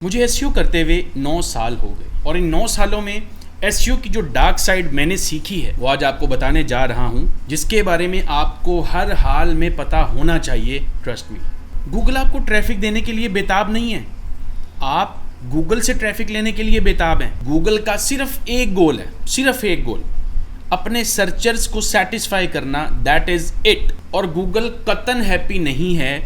मुझे एसईओ करते हुए 9 साल हो गए और इन 9 सालों में एसईओ की जो डार्क साइड मैंने सीखी है वो आज आपको बताने जा रहा हूं, जिसके बारे में आपको हर हाल में पता होना चाहिए। ट्रस्ट मी, गूगल आपको ट्रैफिक देने के लिए बेताब नहीं है, आप गूगल से ट्रैफिक लेने के लिए बेताब हैं। गूगल का सिर्फ एक गोल है, सिर्फ एक गोल, अपने सर्चर्स को सेटिस्फाई करना, दैट इज इट। और गूगल कतन हैप्पी नहीं है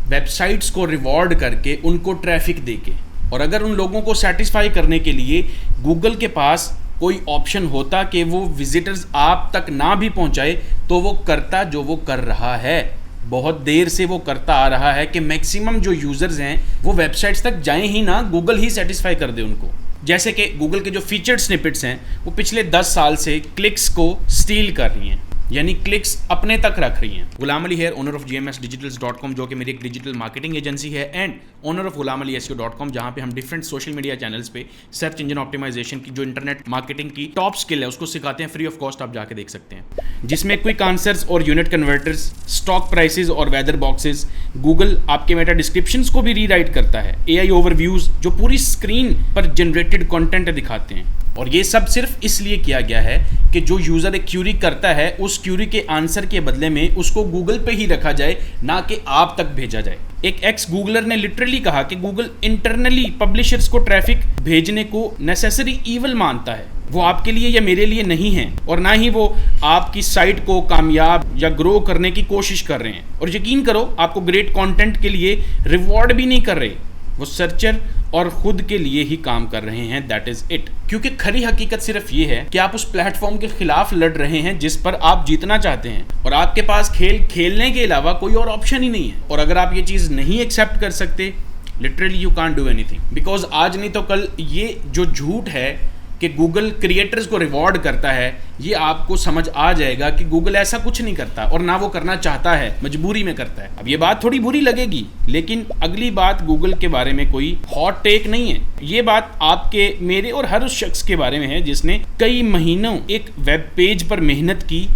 वेबसाइट्स को रिवॉर्ड करके उनको ट्रैफिक देके। और अगर उन लोगों को सेटिस्फाई करने के लिए गूगल के पास कोई ऑप्शन होता कि वो विजिटर्स आप तक ना भी पहुंचाए, तो वो करता जो वो कर रहा है। बहुत देर से वो करता आ रहा है कि मैक्सिमम जो यूज़र्स हैं वो वेबसाइट्स तक जाएं ही ना, गूगल ही सेटिस्फाई कर दे उनको। जैसे कि गूगल के जो फीचर्ड स्निपेट्स हैं वो पिछले 10 साल से क्लिक्स को स्टील कर रही हैं, यानी क्लिक्स अपने तक रख रही हैं। गुलाम अली है, ओनर ऑफ gmsdigitals.com, जो कि मेरी एक डिजिटल मार्केटिंग एजेंसी है, एंड ओनर ऑफ gulamaliySEO.com, जहां पे हम डिफरेंट सोशल मीडिया चैनल्स पे सर्च इंजन ऑप्टिमाइजेशन की जो इंटरनेट मार्केटिंग की टॉप स्किल है उसको सिखाते हैं फ्री ऑफ कॉस्ट। आप जाके देख सकते हैं, जिसमें क्विक आंसर्स और यूनिट कन्वर्टर्स, स्टॉक प्राइसेस और वेदर बॉक्सेस, गूगल आपके मेटा डिस्क्रिप्शंस को भी रीराइट करता है, एआई ओवरव्यूज जो पूरी स्क्रीन पर जनरेटेड कंटेंट दिखाते हैं। और ये सब सिर्फ इसलिए किया गया है कि जो यूज़र एक क्यूरी करता है उस क्यूरी के आंसर के बदले में उसको गूगल पे ही रखा जाए, ना कि आप तक भेजा जाए। एक एक्स गूगलर ने लिटरली कहा कि गूगल इंटरनली पब्लिशर्स को ट्रैफिक भेजने को नेसेसरी ईवल मानता है। वो आपके लिए या मेरे लिए नहीं है, और ना ही वो आपकी साइट को कामयाब या ग्रो करने की कोशिश कर रहे हैं। और यकीन करो, आपको ग्रेट कंटेंट के लिए रिवॉर्ड भी नहीं कर रहे, वो सर्चर और खुद के लिए ही काम कर रहे हैं, दैट इज इट। क्योंकि खरी हकीकत सिर्फ ये है कि आप उस प्लेटफॉर्म के खिलाफ लड़ रहे हैं जिस पर आप जीतना चाहते हैं, और आपके पास खेल खेलने के अलावा कोई और ऑप्शन ही नहीं है। और अगर आप ये चीज़ नहीं एक्सेप्ट कर सकते, literally you can't do anything, because आज नहीं तो कल ये जो झूठ है कि गूगल क्रिएटर्स को रिवॉर्ड करता है, ये आपको समझ आ जाएगा कि गूगल ऐसा कुछ नहीं करता, और ना वो करना चाहता है, मजबूरी में करता है। अब ये बात थोड़ी बुरी लगेगी, लेकिन अगली बात गूगल के बारे में कोई हॉट टेक नहीं है। ये बात आपके, मेरे और हर उस शख्स के बारे में है जिसने कई महीनों एक वेब पेज पर मेहनत की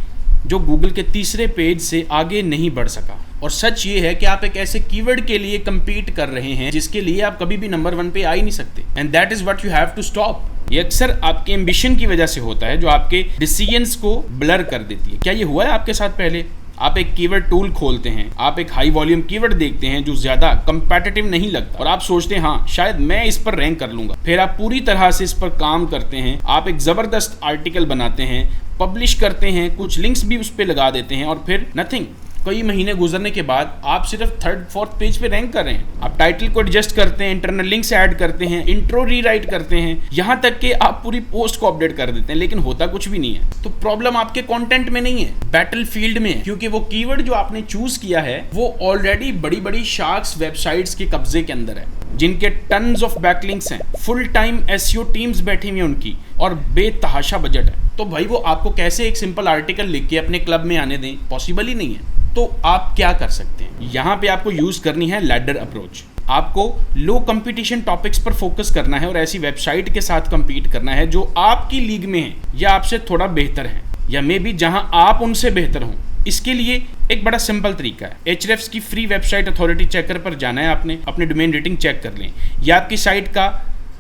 जो गूगल के तीसरे पेज से आगे नहीं बढ़ सका। और सच ये है कि आप एक ऐसे कीवर्ड के लिए compete कर रहे हैं जिसके लिए आप कभी भी नंबर 1 पे आ ही नहीं सकते, and that is what you have to stop. ये अक्सर आपके एम्बिशन की वजह से होता है जो आपके डिसीजंस को ब्लर कर देती है। क्या ये हुआ है आपके साथ? पहले आप एक कीवर्ड टूल खोलते हैं, आप एक हाई वॉल्यूम कीवर्ड देखते हैं जो ज्यादा कंपेटिटिव नहीं लगता, और आप सोचते हैं हाँ शायद मैं इस पर रैंक कर लूंगा। फिर आप पूरी तरह से इस पर काम करते हैं, आप एक जबरदस्त आर्टिकल बनाते हैं, पब्लिश करते हैं, कुछ लिंक्स भी उस पर लगा देते हैं, और फिर नथिंग। कई महीने गुजरने के बाद आप सिर्फ 3rd 4th पेज पे रैंक कर रहे हैं। आप टाइटल को एडजस्ट करते हैं, इंटरनल लिंक्स ऐड करते हैं, इंट्रो रीराइट करते हैं, यहाँ तक कि आप पूरी पोस्ट को अपडेट कर देते हैं, लेकिन होता कुछ भी नहीं है। तो प्रॉब्लम आपके कंटेंट में नहीं है, बैटलफील्ड में है, क्योंकि वो कीवर्ड जो आपने चूज किया है वो ऑलरेडी बड़ी बड़ी शार्क्स वेबसाइट्स के कब्जे के अंदर है, जिनके टन्स ऑफ बैकलिंक्स हैं, फुल टाइम एसईओ टीम्स बैठी हुई हैं उनकी, और बेतहाशा बजट है। तो भाई वो आपको कैसे एक सिंपल आर्टिकल लिख के अपने क्लब में आने दें? पॉसिबल ही नहीं है। तो आप क्या कर सकते हैं? यहाँ पे आपको यूज करनी है लैडर अप्रोच। आपको लो कंपटीशन टॉपिक्स पर फोकस करना है और ऐसी वेबसाइट के साथ compete करना है जो आपकी लीग में है या आपसे थोड़ा बेहतर है, या मे बी जहां आप उनसे बेहतर हों। इसके लिए एक बड़ा सिंपल तरीका है, Ahrefs की फ्री वेबसाइट अथॉरिटी चेकर पर जाना है, आपने अपने डोमेन रेटिंग चेक कर लें। यह आपकी साइट का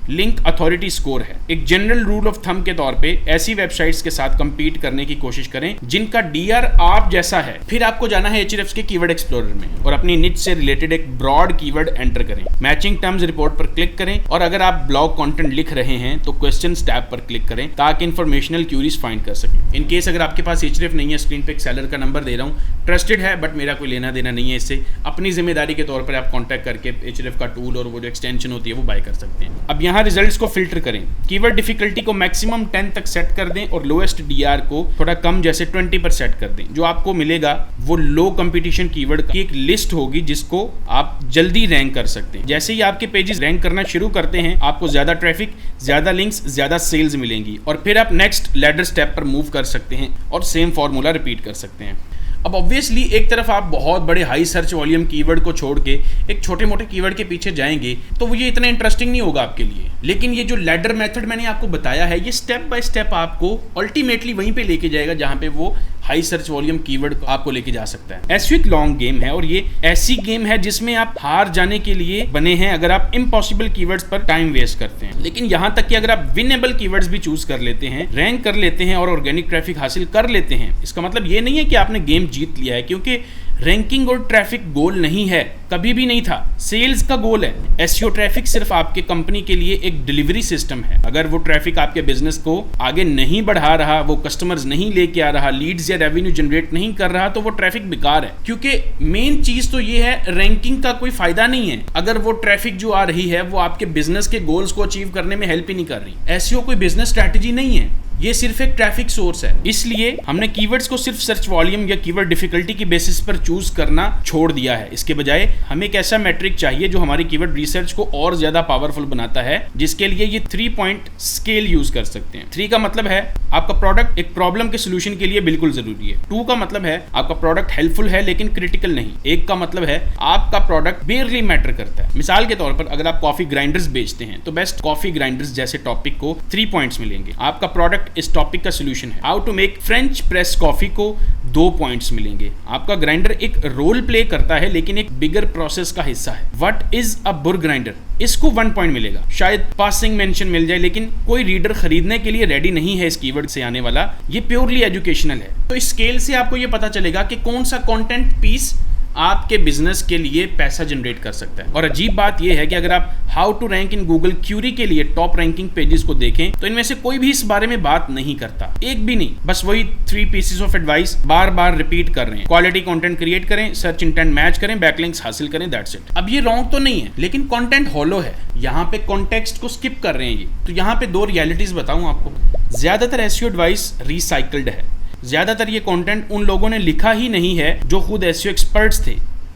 लिंक अथॉरिटी स्कोर है। एक जनरल रूल ऑफ थंब के तौर पे ऐसी वेबसाइट्स के साथ compete करने की कोशिश करें जिनका DR आप जैसा है। फिर आपको जाना है Ahrefs के कीवर्ड एक्सप्लोरर में और अपनी निच से रिलेटेड एक ब्रॉड कीवर्ड एंटर करें, मैचिंग टर्म्स रिपोर्ट पर क्लिक करें, और अगर आप ब्लॉग कंटेंट लिख रहे हैं तो क्वेश्चंस टैब पर क्लिक करें ताकि इन्फॉर्मेशनल क्यूरीज फाइंड कर सकें। इन केस अगर आपके पास Ahrefs नहीं है, स्क्रीन पे एक सेलर का नंबर दे रहा हूँ, ट्रस्टेड है बट मेरा कोई लेना देना नहीं है इससे, अपनी जिम्मेदारी के तौर पर आप कॉन्टैक्ट करके Ahrefs का टूल और वो जो एक्सटेंशन होती है वो बाय कर सकते हैं। अब यहाँ रिजल्ट्स को फिल्टर करें, कीवर्ड डिफिकल्टी को मैक्सिमम 10 तक सेट कर दें और लोएस्ट DR को थोड़ा कम जैसे 20 पर सेट कर दें। जो आपको मिलेगा वो लो कंपटीशन कीवर्ड की एक लिस्ट होगी जिसको आप जल्दी रैंक कर सकते हैं। जैसे ही आपके पेजेस रैंक करना शुरू करते हैं, आपको ज्यादा ट्रैफिक, ज्यादा लिंक्स, ज्यादा सेल्स मिलेंगी, और फिर आप नेक्स्ट लैडर स्टेप पर मूव कर सकते हैं और सेम फॉर्मूला रिपीट कर सकते हैं। अब ऑब्वियसली एक तरफ आप बहुत बड़े हाई सर्च वॉल्यूम कीवर्ड को छोड़ के एक छोटे मोटे कीवर्ड के पीछे जाएंगे तो ये इतना इंटरेस्टिंग नहीं होगा आपके लिए। लेकिन ये जो लैडर मेथड मैंने आपको बताया है, ये स्टेप बाय स्टेप आपको अल्टीमेटली वहीं पे लेके जाएगा जहां पे वो हाई सर्च वॉल्यूम कीवर्ड आपको लेके जा सकता है। एसईओ एक लॉन्ग गेम है और ये ऐसी गेम है जिसमें आप हार जाने के लिए बने हैं अगर आप इम्पॉसिबल कीवर्ड्स पर टाइम वेस्ट करते हैं। लेकिन यहां तक कि अगर आप विनेबल कीवर्ड्स भी चूज कर लेते हैं, रैंक कर लेते हैं और ऑर्गेनिक ट्रैफिक हासिल कर लेते हैं, इसका मतलब ये नहीं है कि आपने गेम जीत लिया है, क्योंकि रैंकिंग और ट्रैफिक गोल नहीं है, कभी भी नहीं था। सेल्स का गोल है। एसईओ ट्रैफिक सिर्फ आपके कंपनी के लिए एक डिलीवरी सिस्टम है। अगर वो ट्रैफिक आपके बिजनेस को आगे नहीं बढ़ा रहा, वो कस्टमर्स नहीं लेके आ रहा, लीड्स या रेवेन्यू जनरेट नहीं कर रहा, तो वो ट्रैफिक बेकार है। क्योंकि मेन चीज तो ये है, रैंकिंग का कोई फायदा नहीं है अगर वो ट्रैफिक जो आ रही है वो आपके बिजनेस के गोल्स को अचीव करने में हेल्प ही नहीं कर रही। एसईओ कोई बिजनेस स्ट्रैटेजी नहीं है, ये सिर्फ एक ट्रैफिक सोर्स है। इसलिए हमने कीवर्ड्स को सिर्फ सर्च वॉल्यूम या कीवर्ड डिफिकल्टी की बेसिस पर चूज करना छोड़ दिया है। इसके बजाय हमें एक ऐसा मैट्रिक चाहिए जो हमारी कीवर्ड रिसर्च को और ज्यादा पावरफुल बनाता है, जिसके लिए ये 3 पॉइंट स्केल यूज कर सकते हैं। 3 का मतलब है आपका प्रोडक्ट एक प्रॉब्लम के सोल्यूशन के लिए बिल्कुल जरूरी है। 2 का मतलब है आपका प्रोडक्ट हेल्पफुल है लेकिन क्रिटिकल नहीं। 1 का मतलब है आपका प्रोडक्ट बेयरली मैटर करता है। मिसाल के तौर पर अगर आप कॉफी ग्राइंडर्स बेचते हैं तो बेस्ट कॉफी ग्राइंडर्स जैसे टॉपिक को 3 पॉइंट्स मिलेंगे। आपका प्रोडक्ट इस टॉपिक का सोल्यूशन है। How to make French press coffee को 2 पॉइंट्स मिलेंगे। आपका ग्राइंडर एक रोल प्ले करता है लेकिन एक बिगर प्रोसेस का हिस्सा है। व्हाट इज अ बुर ग्राइंडर, इसको 1 पॉइंट मिलेगा। शायद पासिंग मेंशन मिल जाए, लेकिन कोई रीडर खरीदने के लिए रेडी नहीं है इस कीवर्ड से आने वाला। ये प्योरली एजुकेशनल है। तो इस स्केल से आपको ये पता चलेगा कि कौन सा कंटेंट पीस आपके बिजनेस के लिए पैसा जनरेट कर सकता है। और अजीब बात यह है कि अगर आप how to rank in Google query के लिए टॉप रैंकिंग पेजेस को देखें तो इनमें से कोई भी इस बारे में बात नहीं करता, एक भी नहीं। बस वही 3 pieces of advice bar bar repeat कर रहे हैं। क्वालिटी कंटेंट क्रिएट करें, सर्च इंटेंट मैच करें, बैकलिंक्स हासिल करें, दैट्स इट। अब ये रॉन्ग तो नहीं है, लेकिन कंटेंट हॉलो है। यहाँ पे कॉन्टेक्स्ट को स्किप कर रहे हैं ये। तो यहाँ पे 2 रियलिटीज बताऊं आपको। ज्यादातर एसईओ एडवाइस रिसाइकल्ड है। ज्यादातर ये कंटेंट उन लोगों ने लिखा ही नहीं है जो खुद एसईओ एक्सपर्ट्स थे,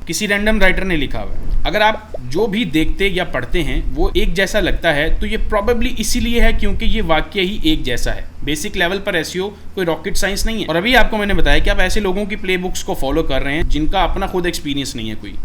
किसी रैंडम राइटर ने लिखा हुआ है। अगर आप जो भी देखते या पढ़ते हैं वो एक जैसा लगता है तो ये प्रोबेबली इसीलिए है क्योंकि ये वाक्य ही एक जैसा है। बेसिक लेवल पर एसईओ कोई रॉकेट साइंस नहीं है। और अभी आपको मैंने बताया कि आप ऐसे लोगों की प्लेबुक्स को फॉलो कर रहे हैं जिनका अपना खुद एक्सपीरियंस नहीं है कोई।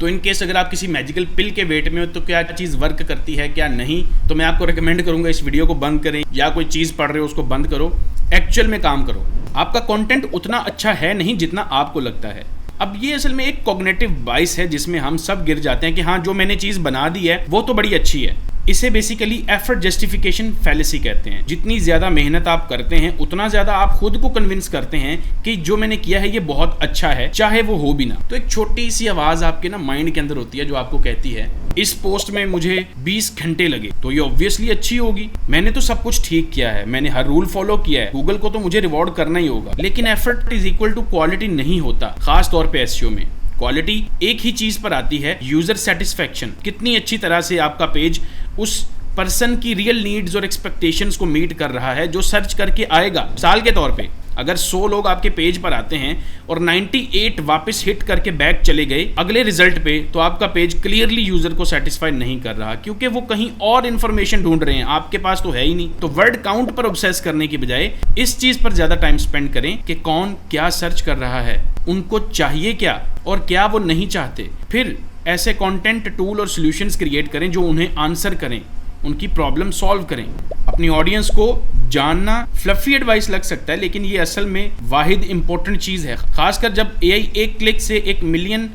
तो इन केस अगर आप किसी मैजिकल पिल के वेट में हो तो क्या चीज़ वर्क करती है क्या नहीं, तो मैं आपको रिकमेंड करूंगा इस वीडियो को बंद करें, या कोई चीज़ पढ़ रहे हो उसको बंद करो, एक्चुअल में काम करो। आपका कंटेंट उतना अच्छा है नहीं जितना आपको लगता है। अब ये असल में एक कॉग्निटिव बाइस है जिसमें हम सब गिर जाते हैं कि हाँ जो मैंने चीज़ बना दी है वो तो बड़ी अच्छी है। इसे बेसिकली एफर्ट जस्टिफिकेशन फैलेसी कहते हैं। जितनी ज़्यादा मेहनत आप करते हैं उतना ज़्यादा आप खुद को कन्विंस करते हैं कि जो मैंने किया है ये बहुत अच्छा है, चाहे वो हो भी ना। तो एक छोटी सी आवाज़ आपके ना माइंड के अंदर होती है जो आपको कहती है इस पोस्ट में मुझे 20 घंटे लगे तो ये ऑब्वियसली अच्छी होगी, मैंने तो सब कुछ ठीक किया है, मैंने हर रूल फॉलो किया है, गूगल को तो मुझे रिवॉर्ड करना ही होगा। लेकिन effort is equal to quality नहीं होता, खास तौर पे एसईओ में। क्वालिटी एक ही चीज पर आती है, यूजर सेटिस्फेक्शन। कितनी अच्छी तरह से आपका पेज उस पर्सन की रियल नीड्स और एक्सपेक्टेशंस को मीट कर रहा है जो सर्च करके आएगा। साल के तौर पे अगर 100 लोग आपके पेज पर आते हैं और 98 वापस हिट करके बैक चले गए अगले रिजल्ट पे, तो आपका पेज क्लियरली यूजर को सेटिस्फाई नहीं कर रहा, क्योंकि वो कहीं और इन्फॉर्मेशन ढूंढ रहे हैं, आपके पास तो है ही नहीं। तो वर्ड काउंट पर ऑब्सेस करने की बजाय इस चीज पर ज्यादा टाइम स्पेंड करें कि कौन क्या सर्च कर रहा है, उनको चाहिए क्या और क्या वो नहीं चाहते। फिर ऐसे कंटेंट, टूल और सॉल्यूशंस क्रिएट करें जो उन्हें आंसर करें, उनकी प्रॉब्लम सॉल्व करें। अपनी ऑडियंस को जानना फ्लफी एडवाइस लग सकता है, लेकिन ये असल में वाहिद इंपॉर्टेंट चीज़ है, खासकर जब एआई एक क्लिक से 1 मिलियन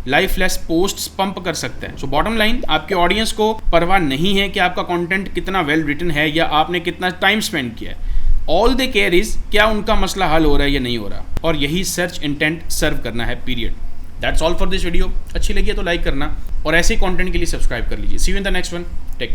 लाइफलेस पोस्ट्स पंप कर सकता है। सो बॉटम लाइन, आपके ऑडियंस को परवाह नहीं है कि आपका कंटेंट कितना वेल रिटन है या आपने कितना टाइम स्पेंड किया है। ऑल दे केयर इज क्या उनका मसला हल हो रहा है या नहीं हो रहा, और यही सर्च इंटेंट सर्व करना है, period. That's all for this video. अच्छी लगी है तो लाइक करना और ऐसे कंटेंट के लिए सब्सक्राइब कर लीजिए। See you in the next one, take care.